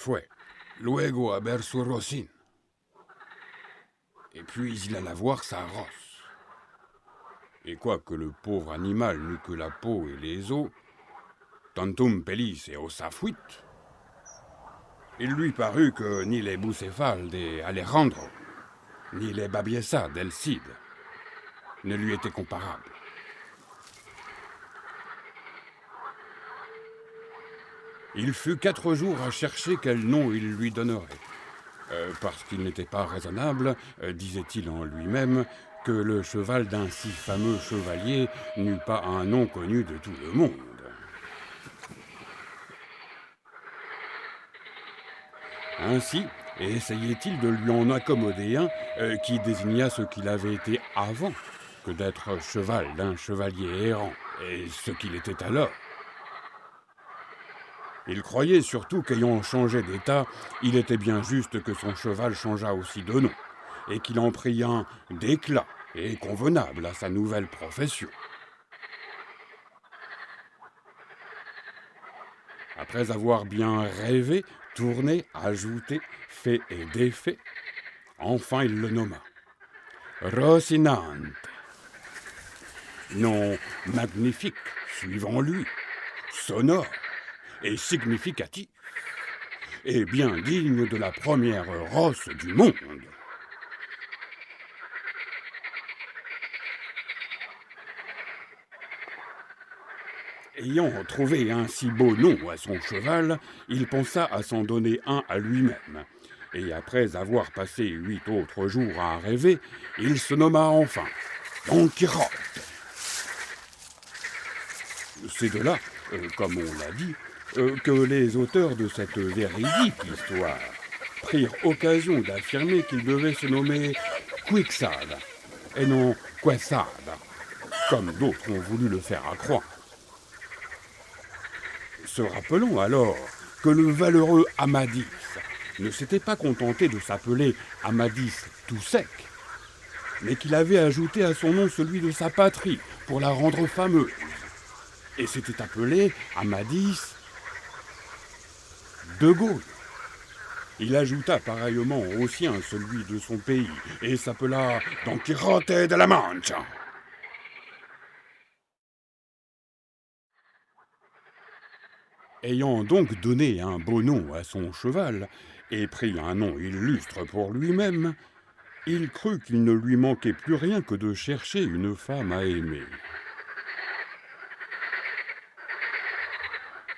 Fue luego a ver su Rosine. Et puis il alla voir sa rosse. Et quoique le pauvre animal n'eût que la peau et les os, tantum pellis et ossa fuit, il lui parut que ni les bucéphales de Alejandro, ni les babiesa del Cid ne lui étaient comparables. Il fut 4 jours à chercher quel nom il lui donnerait. Parce qu'il n'était pas raisonnable, disait-il en lui-même, que le cheval d'un si fameux chevalier n'eût pas un nom connu de tout le monde. Ainsi, essayait-il de lui en accommoder un qui désignât ce qu'il avait été avant que d'être cheval d'un chevalier errant, et ce qu'il était alors. Il croyait surtout qu'ayant changé d'état, il était bien juste que son cheval changeât aussi de nom, et qu'il en prit un d'éclat et convenable à sa nouvelle profession. Après avoir bien rêvé, tourné, ajouté, fait et défait, enfin il le nomma Rocinante. Nom magnifique, suivant lui, sonore et significatif, et bien digne de la première rosse du monde. Ayant trouvé un si beau nom à son cheval, il pensa à s'en donner un à lui-même, et après avoir passé 8 autres jours à rêver, il se nomma enfin Don Quichotte. C'est de là, comme on l'a dit, que les auteurs de cette véridique histoire prirent occasion d'affirmer qu'il devait se nommer Quixada, et non Quesada, comme d'autres ont voulu le faire accroire. Se rappelant alors que le valeureux Amadis ne s'était pas contenté de s'appeler Amadis tout sec, mais qu'il avait ajouté à son nom celui de sa patrie pour la rendre fameuse, et s'était appelé Amadis de Gaulle. Il ajouta pareillement au sien celui de son pays, et s'appela Don Quijote de la Mancha. Ayant donc donné un beau nom à son cheval, et pris un nom illustre pour lui-même, il crut qu'il ne lui manquait plus rien que de chercher une femme à aimer.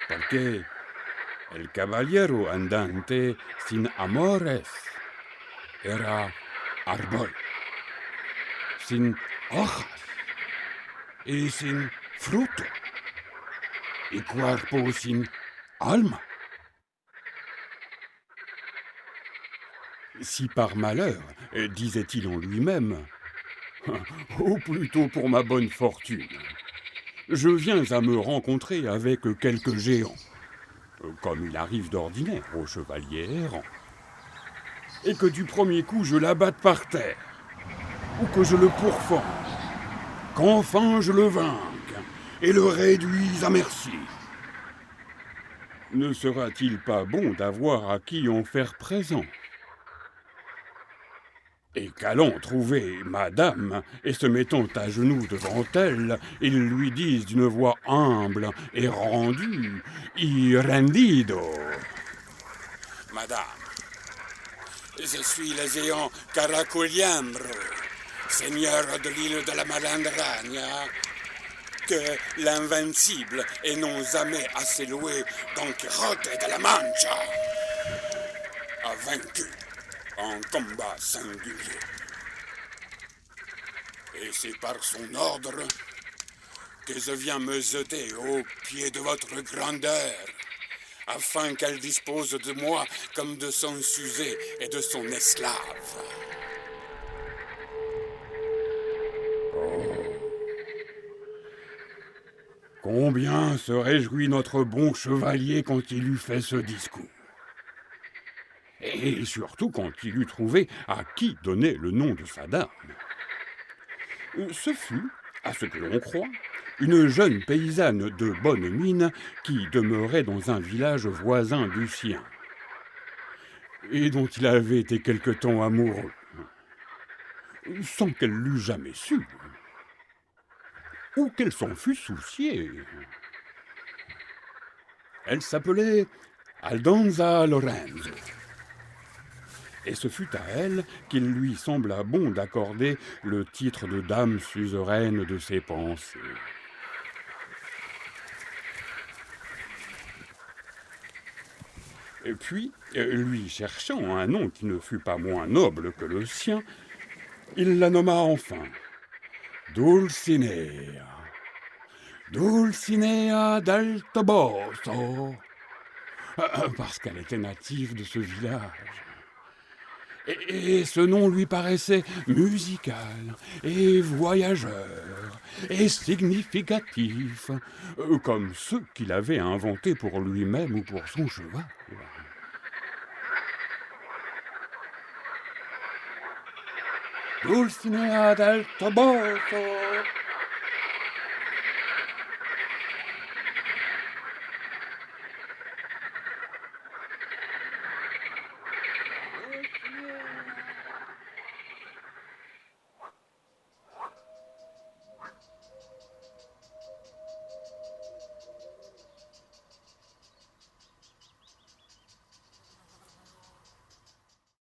Porque el caballero andante sin amores era árbol, sin hojas y sin fruto, y cuerpo sin alma. Si par malheur, disait-il en lui-même, ou plutôt pour ma bonne fortune, je viens à me rencontrer avec quelques géants, comme il arrive d'ordinaire aux chevaliers errants, et que du premier coup je l'abatte par terre, ou que je le pourfende, qu'enfin je le vainque et le réduise à merci. Ne sera-t-il pas bon d'avoir à qui en faire présent? Et qu'allant trouver madame, et se mettant à genoux devant elle, ils lui disent d'une voix humble et rendue, y rendido. Madame, je suis le géant Caraculiambro, seigneur de l'île de la Malandragna, que l'invincible et non jamais assez loué Don Quijote de la Mancha a vaincu en combat singulier. Et c'est par son ordre que je viens me jeter aux pieds de votre grandeur, afin qu'elle dispose de moi comme de son sujet et de son esclave. Combien se réjouit notre bon chevalier quand il eut fait ce discours. Et surtout quand il eut trouvé à qui donner le nom de sa dame. Ce fut, à ce que l'on croit, une jeune paysanne de bonne mine qui demeurait dans un village voisin du sien. et dont il avait été quelque temps amoureux, sans qu'elle l'eût jamais su, ou qu'elle s'en fût souciée. Elle s'appelait Aldonza Lorenzo, et ce fut à elle qu'il lui sembla bon d'accorder le titre de dame suzeraine de ses pensées. Et puis, lui cherchant un nom qui ne fût pas moins noble que le sien, il la nomma enfin Dulcinea. Dulcinea del Toboso, parce qu'elle était native de ce village. Et ce nom lui paraissait musical et voyageur et significatif, comme ceux qu'il avait inventés pour lui-même ou pour son cheval. Dulcinea del Toboso.